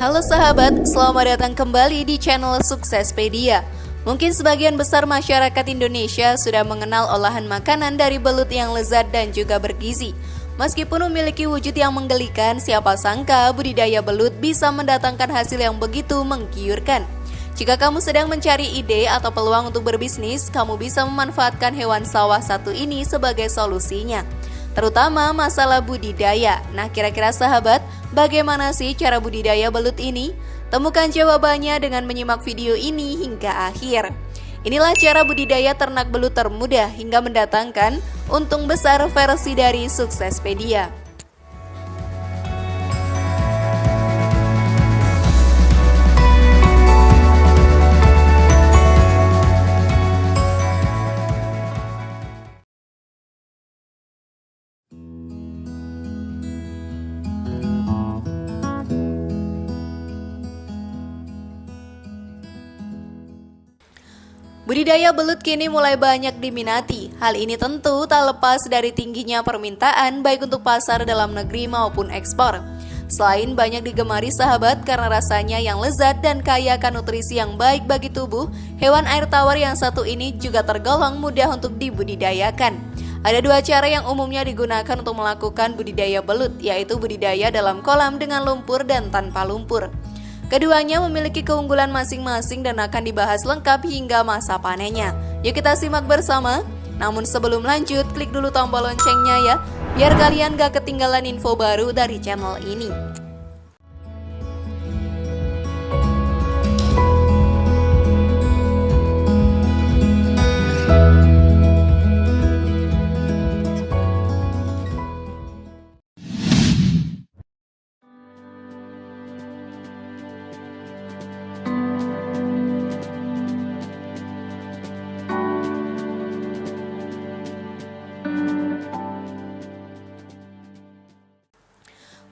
Halo sahabat, selamat datang kembali di channel Suksespedia. Mungkin sebagian besar masyarakat Indonesia sudah mengenal olahan makanan dari belut yang lezat dan juga bergizi. Meskipun memiliki wujud yang menggelikan, siapa sangka budidaya belut bisa mendatangkan hasil yang begitu menggiurkan. Jika kamu sedang mencari ide atau peluang untuk berbisnis, kamu bisa memanfaatkan hewan sawah satu ini sebagai solusinya, terutama masalah budidaya. Nah, kira-kira sahabat, bagaimana sih cara budidaya belut ini? Temukan jawabannya dengan menyimak video ini hingga akhir. Inilah cara budidaya ternak belut termudah hingga mendatangkan untung besar versi dari Suksespedia. Budidaya belut kini mulai banyak diminati. Hal ini tentu tak lepas dari tingginya permintaan baik untuk pasar dalam negeri maupun ekspor. Selain banyak digemari sahabat karena rasanya yang lezat dan kaya akan nutrisi yang baik bagi tubuh, hewan air tawar yang satu ini juga tergolong mudah untuk dibudidayakan. Ada dua cara yang umumnya digunakan untuk melakukan budidaya belut, yaitu budidaya dalam kolam dengan lumpur dan tanpa lumpur. Keduanya memiliki keunggulan masing-masing dan akan dibahas lengkap hingga masa panennya. Yuk kita simak bersama. Namun sebelum lanjut, klik dulu tombol loncengnya ya, biar kalian gak ketinggalan info baru dari channel ini.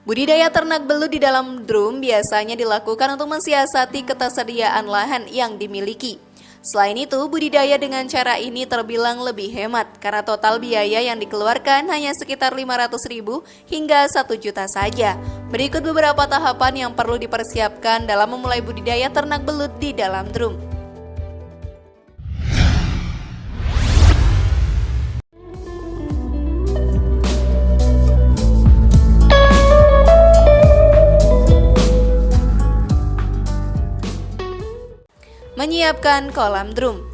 Budidaya ternak belut di dalam drum biasanya dilakukan untuk mensiasati ketersediaan lahan yang dimiliki. Selain itu, budidaya dengan cara ini terbilang lebih hemat karena total biaya yang dikeluarkan hanya sekitar 500.000 hingga 1 juta saja. Berikut beberapa tahapan yang perlu dipersiapkan dalam memulai budidaya ternak belut di dalam drum. Menyiapkan kolam drum.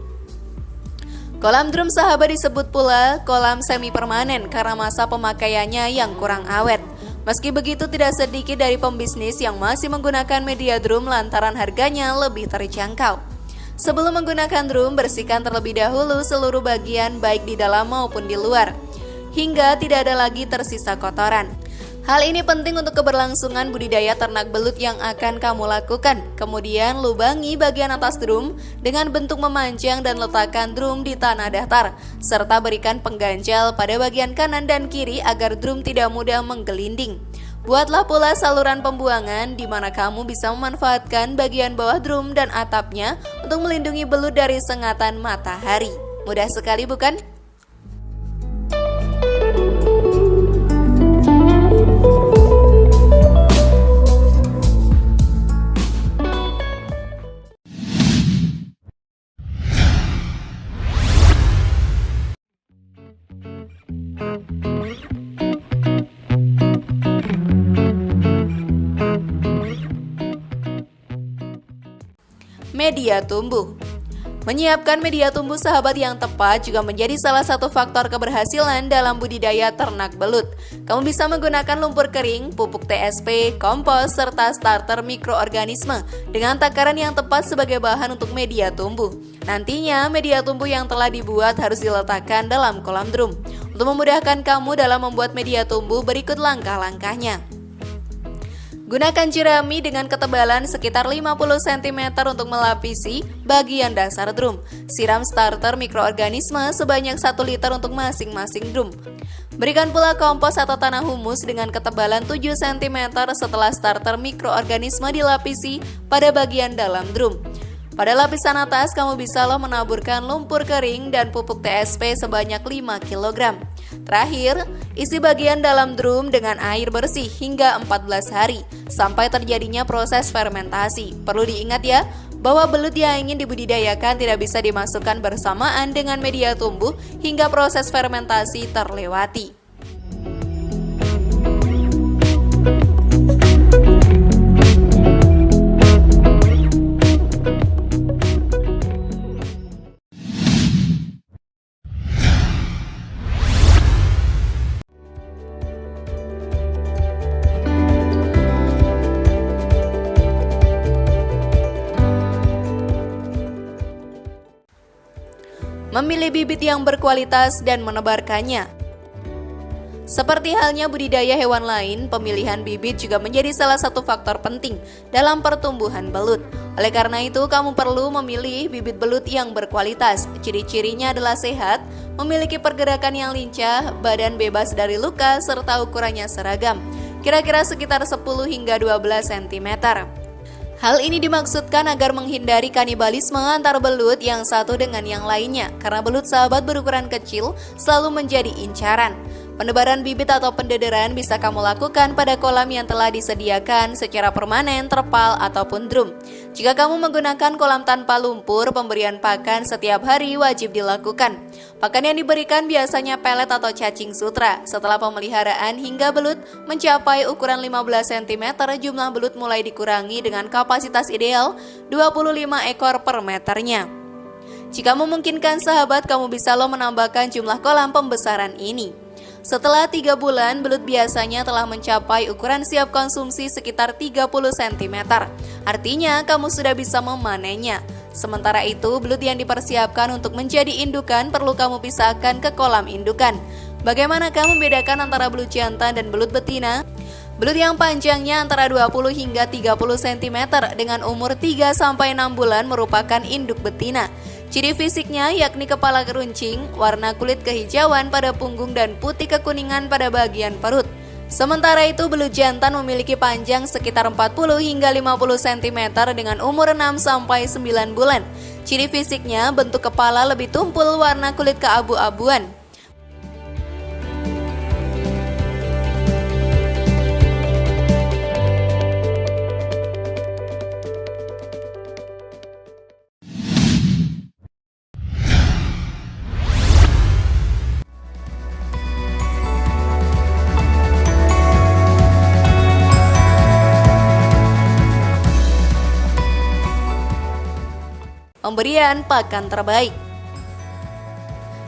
Kolam drum sahabat disebut pula kolam semi permanen karena masa pemakaiannya yang kurang awet. Meski begitu, tidak sedikit dari pembisnis yang masih menggunakan media drum lantaran harganya lebih terjangkau. Sebelum menggunakan drum, bersihkan terlebih dahulu seluruh bagian baik di dalam maupun di luar, hingga tidak ada lagi tersisa kotoran. Hal ini penting untuk keberlangsungan budidaya ternak belut yang akan kamu lakukan. Kemudian lubangi bagian atas drum dengan bentuk memanjang dan letakkan drum di tanah datar, serta berikan pengganjal pada bagian kanan dan kiri agar drum tidak mudah menggelinding. Buatlah pula saluran pembuangan di mana kamu bisa memanfaatkan bagian bawah drum dan atapnya untuk melindungi belut dari sengatan matahari. Mudah sekali bukan? Media tumbuh. Menyiapkan media tumbuh sahabat yang tepat juga menjadi salah satu faktor keberhasilan dalam budidaya ternak belut. Kamu bisa menggunakan lumpur kering, pupuk TSP, kompos, serta starter mikroorganisme dengan takaran yang tepat sebagai bahan untuk media tumbuh. Nantinya, media tumbuh yang telah dibuat harus diletakkan dalam kolam drum. Untuk memudahkan kamu dalam membuat media tumbuh, berikut langkah-langkahnya. Gunakan jerami dengan ketebalan sekitar 50 cm untuk melapisi bagian dasar drum. Siram starter mikroorganisme sebanyak 1 liter untuk masing-masing drum. Berikan pula kompos atau tanah humus dengan ketebalan 7 cm setelah starter mikroorganisme dilapisi pada bagian dalam drum. Pada lapisan atas, kamu bisa menaburkan lumpur kering dan pupuk TSP sebanyak 5 kg. Terakhir, isi bagian dalam drum dengan air bersih hingga 14 hari sampai terjadinya proses fermentasi. Perlu diingat ya, bahwa belut yang ingin dibudidayakan tidak bisa dimasukkan bersamaan dengan media tumbuh hingga proses fermentasi terlewati. Memilih bibit yang berkualitas dan menebarkannya. Seperti halnya budidaya hewan lain, pemilihan bibit juga menjadi salah satu faktor penting dalam pertumbuhan belut. Oleh karena itu, kamu perlu memilih bibit belut yang berkualitas. Ciri-cirinya adalah sehat, memiliki pergerakan yang lincah, badan bebas dari luka, serta ukurannya seragam, kira-kira sekitar 10 hingga 12 cm. Hal ini dimaksudkan agar menghindari kanibalisme antar belut yang satu dengan yang lainnya, karena belut sahabat berukuran kecil selalu menjadi incaran. Penebaran bibit atau pendederan bisa kamu lakukan pada kolam yang telah disediakan secara permanen, terpal, ataupun drum. Jika kamu menggunakan kolam tanpa lumpur, pemberian pakan setiap hari wajib dilakukan. Pakan yang diberikan biasanya pelet atau cacing sutra. Setelah pemeliharaan hingga belut mencapai ukuran 15 cm, jumlah belut mulai dikurangi dengan kapasitas ideal 25 ekor per meternya. Jika memungkinkan sahabat, kamu bisa menambahkan jumlah kolam pembesaran ini. Setelah 3 bulan, belut biasanya telah mencapai ukuran siap konsumsi sekitar 30 cm. Artinya, kamu sudah bisa memanennya. Sementara itu, belut yang dipersiapkan untuk menjadi indukan perlu kamu pisahkan ke kolam indukan. Bagaimana kamu membedakan antara belut jantan dan belut betina? Belut yang panjangnya antara 20 hingga 30 cm dengan umur 3-6 bulan merupakan induk betina. Ciri fisiknya yakni kepala keruncing, warna kulit kehijauan pada punggung dan putih kekuningan pada bagian perut. Sementara itu, belut jantan memiliki panjang sekitar 40 hingga 50 cm dengan umur 6-9 bulan. Ciri fisiknya bentuk kepala lebih tumpul, warna kulit keabu-abuan. Pemberian pakan terbaik.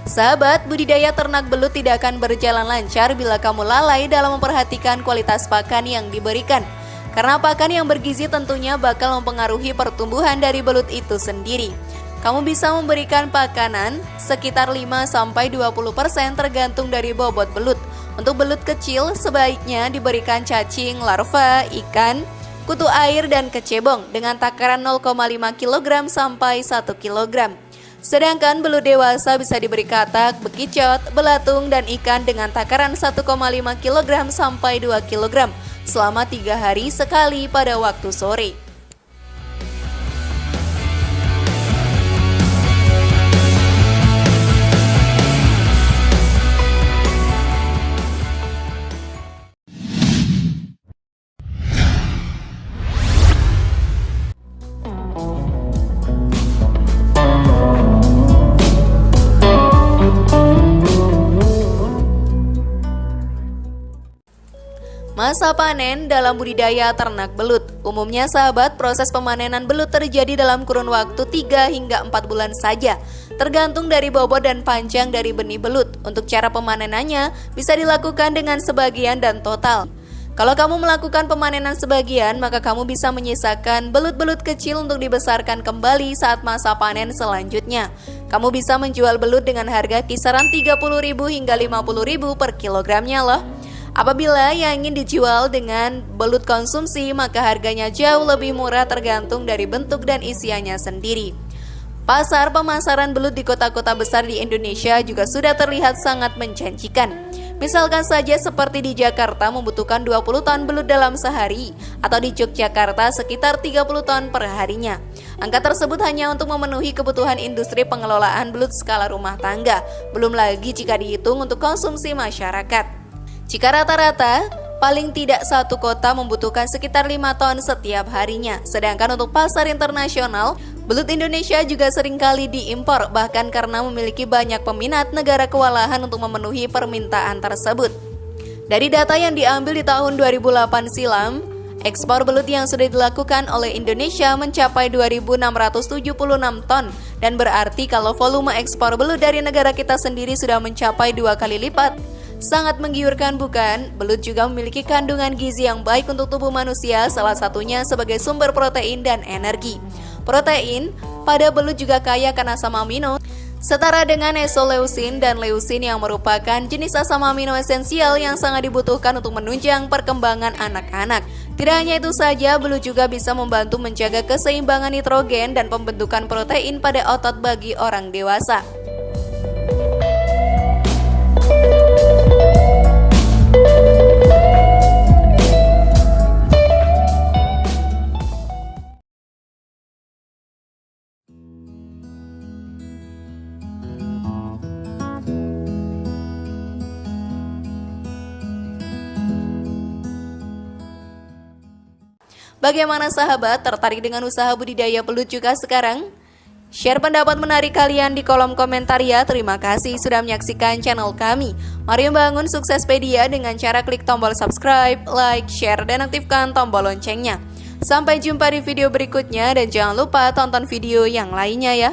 Sahabat, budidaya ternak belut tidak akan berjalan lancar bila kamu lalai dalam memperhatikan kualitas pakan yang diberikan. Karena pakan yang bergizi tentunya bakal mempengaruhi pertumbuhan dari belut itu sendiri. Kamu bisa memberikan pakanan sekitar 5-20% tergantung dari bobot belut. Untuk belut kecil, sebaiknya diberikan cacing, larva, ikan, kutu air, dan kecebong dengan takaran 0,5 kg sampai 1 kg. Sedangkan belut dewasa bisa diberi katak, bekicot, belatung, dan ikan dengan takaran 1,5 kg sampai 2 kg selama 3 hari sekali pada waktu sore. Masa panen dalam budidaya ternak belut. Umumnya sahabat, proses pemanenan belut terjadi dalam kurun waktu 3 hingga 4 bulan saja, tergantung dari bobot dan panjang dari benih belut. Untuk cara pemanenannya bisa dilakukan dengan sebagian dan total. Kalau kamu melakukan pemanenan sebagian, maka kamu bisa menyisakan belut-belut kecil untuk dibesarkan kembali saat masa panen selanjutnya. Kamu bisa menjual belut dengan harga kisaran 30.000 hingga 50.000 per kilogramnya loh. Apabila yang ingin dijual dengan belut konsumsi, maka harganya jauh lebih murah tergantung dari bentuk dan isiannya sendiri. Pasar pemasaran belut di kota-kota besar di Indonesia juga sudah terlihat sangat menjanjikan. Misalkan saja seperti di Jakarta membutuhkan 20 ton belut dalam sehari, atau di Yogyakarta sekitar 30 ton per harinya. Angka tersebut hanya untuk memenuhi kebutuhan industri pengelolaan belut skala rumah tangga, belum lagi jika dihitung untuk konsumsi masyarakat. Jika rata-rata, paling tidak satu kota membutuhkan sekitar 5 ton setiap harinya. Sedangkan untuk pasar internasional, belut Indonesia juga seringkali diimpor, bahkan karena memiliki banyak peminat, negara kewalahan untuk memenuhi permintaan tersebut. Dari data yang diambil di tahun 2008 silam, ekspor belut yang sudah dilakukan oleh Indonesia mencapai 2.676 ton, dan berarti kalau volume ekspor belut dari negara kita sendiri sudah mencapai 2 kali lipat. Sangat menggiurkan bukan? Belut juga memiliki kandungan gizi yang baik untuk tubuh manusia, salah satunya sebagai sumber protein dan energi. Protein pada belut juga kaya akan asam amino, setara dengan isoleucin dan leucin yang merupakan jenis asam amino esensial yang sangat dibutuhkan untuk menunjang perkembangan anak-anak. Tidak hanya itu saja, belut juga bisa membantu menjaga keseimbangan nitrogen dan pembentukan protein pada otot bagi orang dewasa. Bagaimana sahabat, tertarik dengan usaha budidaya belut juga sekarang? Share pendapat menarik kalian di kolom komentar ya. Terima kasih sudah menyaksikan channel kami. Mari membangun Suksespedia dengan cara klik tombol subscribe, like, share, dan aktifkan tombol loncengnya. Sampai jumpa di video berikutnya dan jangan lupa tonton video yang lainnya ya.